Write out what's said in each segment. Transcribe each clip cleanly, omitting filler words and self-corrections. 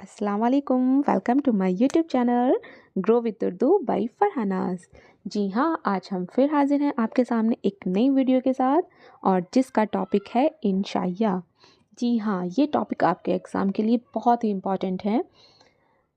अस्सलाम वालेकुम, welcome to my YouTube channel grow with Urdu by Farhana's. जी हाँ, आज हम फिर हाजिर हैं आपके सामने एक नई वीडियो के साथ और जिसका टॉपिक है इंशाइया। जी हाँ, ये टॉपिक आपके एग्ज़ाम के लिए बहुत ही इम्पॉर्टेंट है,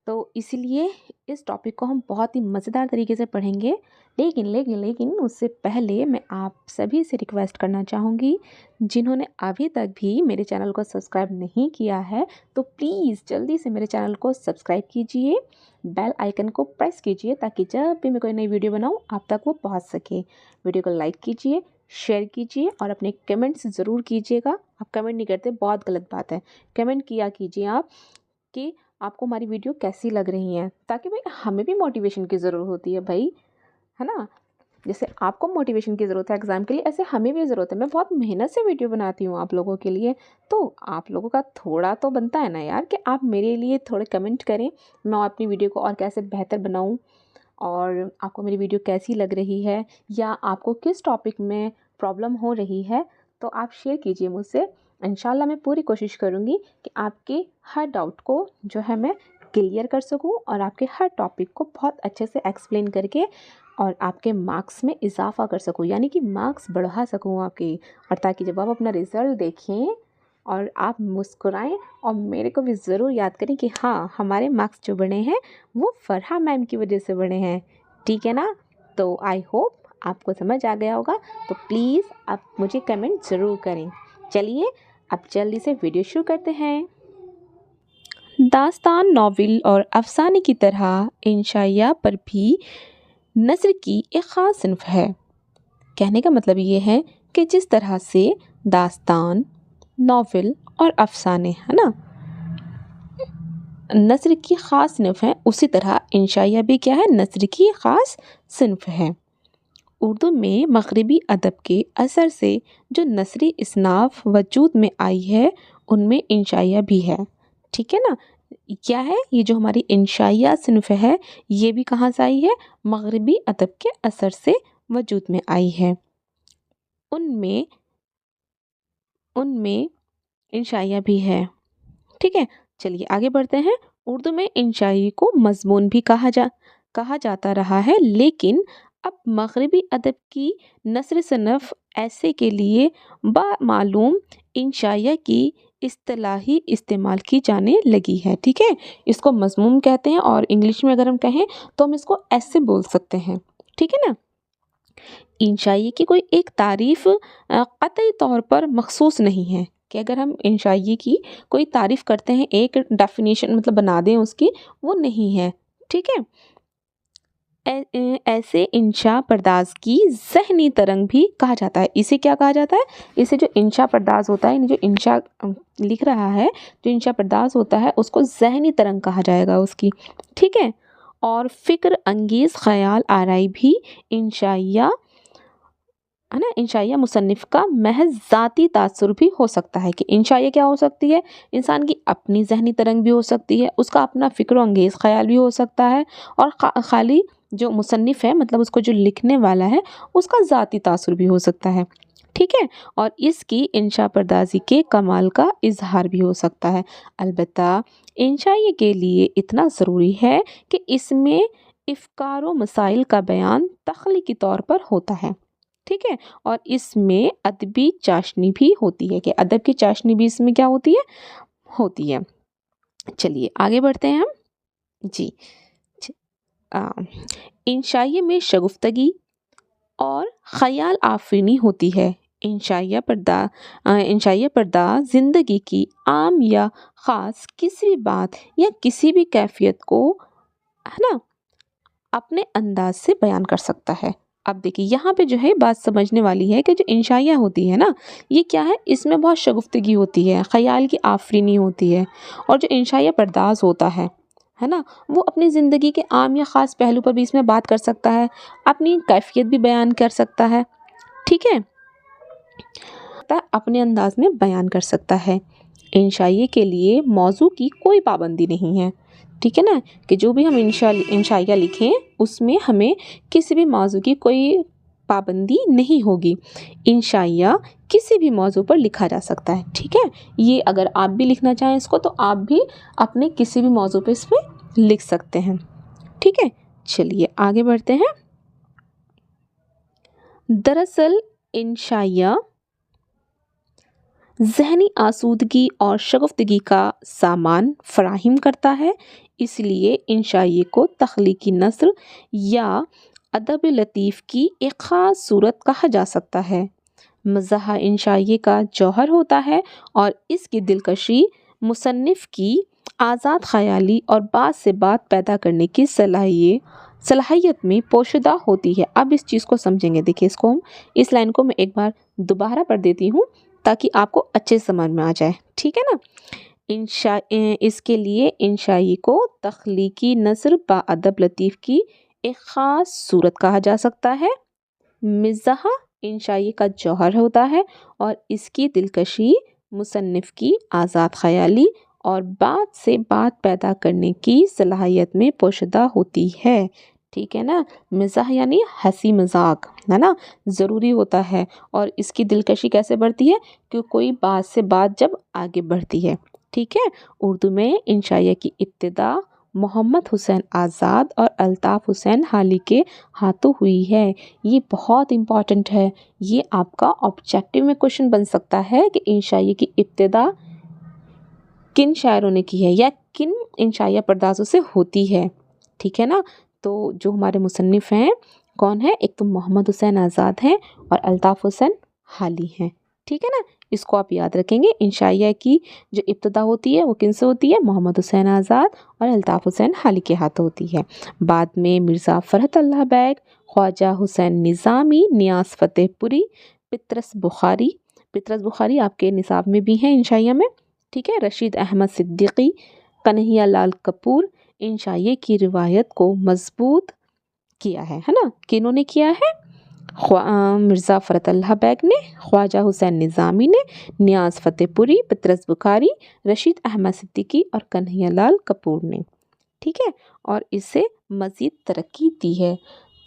तो इसीलिए इस टॉपिक को हम बहुत ही मज़ेदार तरीके से पढ़ेंगे। लेकिन उससे पहले मैं आप सभी से रिक्वेस्ट करना चाहूँगी, जिन्होंने अभी तक भी मेरे चैनल को सब्सक्राइब नहीं किया है तो प्लीज़ जल्दी से मेरे चैनल को सब्सक्राइब कीजिए, बेल आइकन को प्रेस कीजिए ताकि जब भी मैं कोई नई वीडियो बनाऊँ आप तक वो पहुँच सके। वीडियो को लाइक कीजिए, शेयर कीजिए और अपने कमेंट्स ज़रूर कीजिएगा। आप कमेंट नहीं करते, बहुत गलत बात है। कमेंट किया कीजिए आप कि आपको हमारी वीडियो कैसी लग रही हैं, ताकि भाई हमें भी मोटिवेशन की ज़रूरत होती है भाई, है ना। जैसे आपको मोटिवेशन की ज़रूरत है एग्ज़ाम के लिए, ऐसे हमें भी ज़रूरत है। मैं बहुत मेहनत से वीडियो बनाती हूँ आप लोगों के लिए, तो आप लोगों का थोड़ा तो बनता है ना यार कि आप मेरे लिए थोड़े कमेंट करें, मैं अपनी वीडियो को और कैसे बेहतर बनाऊँ और आपको मेरी वीडियो कैसी लग रही है या आपको किस टॉपिक में प्रॉब्लम हो रही है, तो आप शेयर कीजिए मुझसे। इंशाल्लाह मैं पूरी कोशिश करूँगी कि आपके हर डाउट को जो है मैं क्लियर कर सकूँ और आपके हर टॉपिक को बहुत अच्छे से एक्सप्लेन करके और आपके मार्क्स में इजाफ़ा कर सकूँ, यानी कि मार्क्स बढ़ा सकूँ आपके, और ताकि जब आप अपना रिज़ल्ट देखें और आप मुस्कुराएं और मेरे को भी ज़रूर याद करें कि हाँ, हमारे मार्क्स जो बने हैं वो फ़रहा मैम की वजह से बने हैं। ठीक है ना। तो आई होप आपको समझ आ गया होगा, तो प्लीज़ आप मुझे कमेंट ज़रूर करें। चलिए अब जल्दी से वीडियो शुरू करते हैं। दास्तान, नॉवेल और अफसाने की तरह इंशाइया पर भी नस्र की एक ख़ास सिन्फ है। कहने का मतलब ये है कि जिस तरह से दास्तान, नॉवेल और अफसाने, है ना, नस्र की ख़ास सिन्फ है, उसी तरह इंशाइया भी क्या है, नस्र की ख़ास सिन्फ है। उर्दू में मग़रिबी अदब के असर से जो नसरी इसनाफ वजूद में आई है उनमें इंशाइया भी है। ठीक है ना। क्या है ये जो हमारी इंशाइया सिन्फ है, ये भी कहाँ से आई है, मग़रिबी अदब के असर से वजूद में आई है। उनमें उनमें इंशाइया भी है। ठीक है, चलिए आगे बढ़ते हैं। उर्दू में इंशाई को मज़मून भी कहा जाता रहा है, लेकिन अब मग़रिबी अदब की नस्र सनफ़ ऐसे के लिए बामालूम इंशाइया की इस्तिलाही इस्तेमाल की जाने लगी है। ठीक है, इसको मज़मून कहते हैं और इंग्लिश में अगर हम कहें तो हम इसको ऐसे बोल सकते हैं। ठीक है ना। इंशाई की कोई एक तारीफ़ क़तई तौर पर मख़सूस नहीं है कि अगर हम इंशाई की कोई तारीफ़ करते हैं, एक डेफिनेशन मतलब बना दें उसकी, वो नहीं है। ठीक है। ऐसे इंशा पर्दाज़ की ज़हनी तरंग भी कहा जाता है। इसे क्या कहा जाता है, इसे जो इंशा पर्दाज़ होता है, जो इंशा लिख रहा है, जो इंशा पर्दाज़ होता है उसको ज़हनी तरंग कहा जाएगा उसकी। ठीक है। और फ़िक्र अंगेज़ ख़याल आराई भी इंशाइया, है ना, इंशाइया मुसन्निफ़ का महज़ ज़ाती तासुर भी हो सकता है। कि इंशाइया क्या हो सकती है, इंसान की अपनी ज़हनी तरंग भी हो सकती है, उसका अपना फ़िक्र अंगेज़ ख़याल भी हो सकता है, और खाली जो मुसन्निफ़ है मतलब उसको जो लिखने वाला है उसका ज़ाती तासुर भी हो सकता है। ठीक है। और इसकी इंशा पर्दाज़ी के कमाल का इज़हार भी हो सकता है। अलबत्ता इंशाइया के लिए इतना ज़रूरी है कि इसमें इफ़कार व मसाइल का बयान तख़लीक़ी तौर पर होता है। ठीक है। और इसमें अदबी चाशनी भी होती है, कि अदब की चाशनी भी इसमें क्या होती है। चलिए आगे बढ़ते हैं हम। जी, इंशाइया में शगुफ्तगी और ख़याल आफ़रीनी होती है। इंशाइया पर्दा ज़िंदगी की आम या ख़ास किसी भी बात या किसी भी कैफियत को, है ना, अपने अंदाज से बयान कर सकता है। अब देखिए यहाँ पे जो है बात समझने वाली है कि जो इंशाइया होती है ना, ये क्या है, इसमें बहुत शगुफ्तगी होती है, ख़याल की आफरीनी होती है। और जो इंशाइया पर्दाज़ होता है ना, वो अपनी ज़िंदगी के आम या ख़ास पहलू पर भी इसमें बात कर सकता है, अपनी कैफियत भी बयान कर सकता है। ठीक है, अपने अंदाज में बयान कर सकता है। इंशाइया के लिए मौजू की कोई पाबंदी नहीं है। ठीक है ना, कि जो भी हम इंशाइया लिखें उसमें हमें किसी भी मौजू की कोई पाबंदी नहीं होगी। इंशाइया किसी भी मौजू पर लिखा जा सकता है। ठीक है, ये अगर आप भी लिखना चाहें इसको तो आप भी अपने किसी भी मौजू पर इस पर लिख सकते हैं। ठीक है, चलिए आगे बढ़ते हैं। दरअसल इंशाइया ज़हनी आसूदगी और शगुफ्तगी का सामान फराहिम करता है, इसलिए इंशाइये को तख्लीकी नस्र या अदब लतीफ़ की एक ख़ास सूरत कहा जा सकता है। मज़ाह इंशाइये का जौहर होता है और इसकी दिलकशी मुसन्निफ़ की आज़ाद ख़याली और बात से बात पैदा करने की सलाहियत में पोशीदा होती है। अब इस चीज़ को समझेंगे। देखिए इस लाइन को मैं एक बार दोबारा पढ़ देती हूँ ताकि आपको अच्छे समझ में आ जाए। ठीक है ना। इसके लिए इंशाई को तख्लीकी नस्र बा अदब लतीफ़ की एक ख़ास सूरत कहा जा सकता है। मिज़ाह इंशाई का जौहर होता है और इसकी दिलकशी मुसन्निफ़ की आज़ाद ख़याली और बात से बात पैदा करने की सलाहियत में पोशीदा होती है। ठीक है ना। मिज़ाह यानी हंसी मजाक, है ना, ज़रूरी होता है। और इसकी दिलकशी कैसे बढ़ती है कि कोई बात से बात जब आगे बढ़ती है। ठीक है। उर्दू में इंशाइया की इब्तिदा मोहम्मद हुसैन आज़ाद और अल्ताफ़ हुसैन हाली के हाथों हुई है। ये बहुत इम्पॉर्टेंट है। ये आपका ऑब्जेक्टिव में क्वेश्चन बन सकता है कि इंशाइया की इब्तिदा किन शायरों ने की है या किन इंशाइया पर्दाजों से होती है। ठीक है ना। तो जो हमारे मुसन्निफ़ हैं कौन है, एक तो मोहम्मद हुसैन आज़ाद हैं और अल्ताफ़ हुसैन हाली हैं। ठीक है ना। इसको आप याद रखेंगे। इंशाइया की जो इब्तिदा होती है वो किन से होती है, मोहम्मद हुसैन आज़ाद और अल्ताफ़ हुसैन हाली के हाथ होती है। बाद में मिर्ज़ा फ़रहत अल्लाह बैग, ख्वाजा हुसैन निज़ामी, नियाज़ फ़तेहपुरी, पितरस बुखारी आपके निसाब में भी हैं इंशाइया में। ठीक है। रशीद अहमद सिद्दीकी, कन्हैया लाल कपूर इंशाइये की रिवायत को मजबूत किया है ना। किन्होंने किया है, मिर्ज़ा फ़रहत अल्लाह बैग ने, ख्वाजा हुसैन निज़ामी ने, नियाज़ फ़तेहपुरी, पितरस बुखारी, रशीद अहमद सिद्दीकी और कन्हैया लाल कपूर ने। ठीक है। और इससे मज़ीद तरक्की दी है।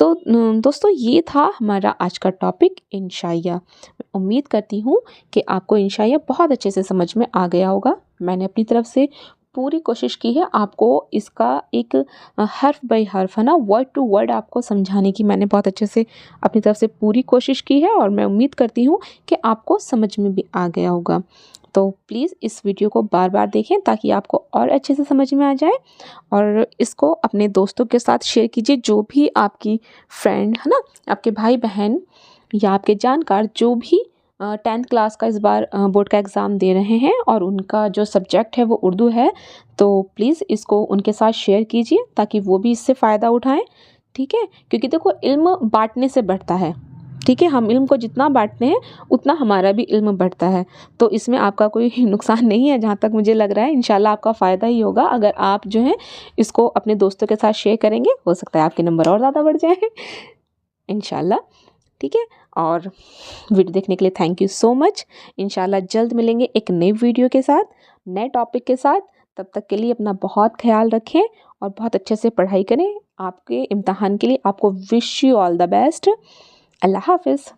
तो दोस्तों ये था हमारा आज का टॉपिक इंशाइया। मैं उम्मीद करती हूँ कि आपको इंशाइया बहुत अच्छे से समझ में आ गया होगा। मैंने अपनी तरफ से पूरी कोशिश की है आपको इसका एक हर्फ बाय हर्फ, है ना, वर्ड टू वर्ड आपको समझाने की मैंने बहुत अच्छे से अपनी तरफ से पूरी कोशिश की है और मैं उम्मीद करती हूँ कि आपको समझ में भी आ गया होगा। तो प्लीज़ इस वीडियो को बार बार देखें ताकि आपको और अच्छे से समझ में आ जाए और इसको अपने दोस्तों के साथ शेयर कीजिए। जो भी आपकी फ्रेंड है ना, आपके भाई बहन या आपके जानकार जो भी 10th क्लास का इस बार बोर्ड का एग्ज़ाम दे रहे हैं और उनका जो सब्जेक्ट है वो उर्दू है, तो प्लीज़ इसको उनके साथ शेयर कीजिए ताकि वो भी इससे फ़ायदा उठाएं। ठीक है। क्योंकि देखो इल्म बांटने से बढ़ता है। ठीक है। हम इल्म को जितना बांटते हैं उतना हमारा भी इल्म बढ़ता है। तो इसमें आपका कोई नुकसान नहीं है जहाँ तक मुझे लग रहा है। इंशाल्लाह आपका फ़ायदा ही होगा अगर आप जो है इसको अपने दोस्तों के साथ शेयर करेंगे। हो सकता है आपके नंबर और ज़्यादा बढ़ जाए इंशाल्लाह। ठीक है। और वीडियो देखने के लिए थैंक यू सो मच। इंशाल्लाह जल्द मिलेंगे एक नई वीडियो के साथ, नए टॉपिक के साथ। तब तक के लिए अपना बहुत ख्याल रखें और बहुत अच्छे से पढ़ाई करें। आपके इम्तहान के लिए आपको wish you all the best. अल्लाह हाफ़िज़।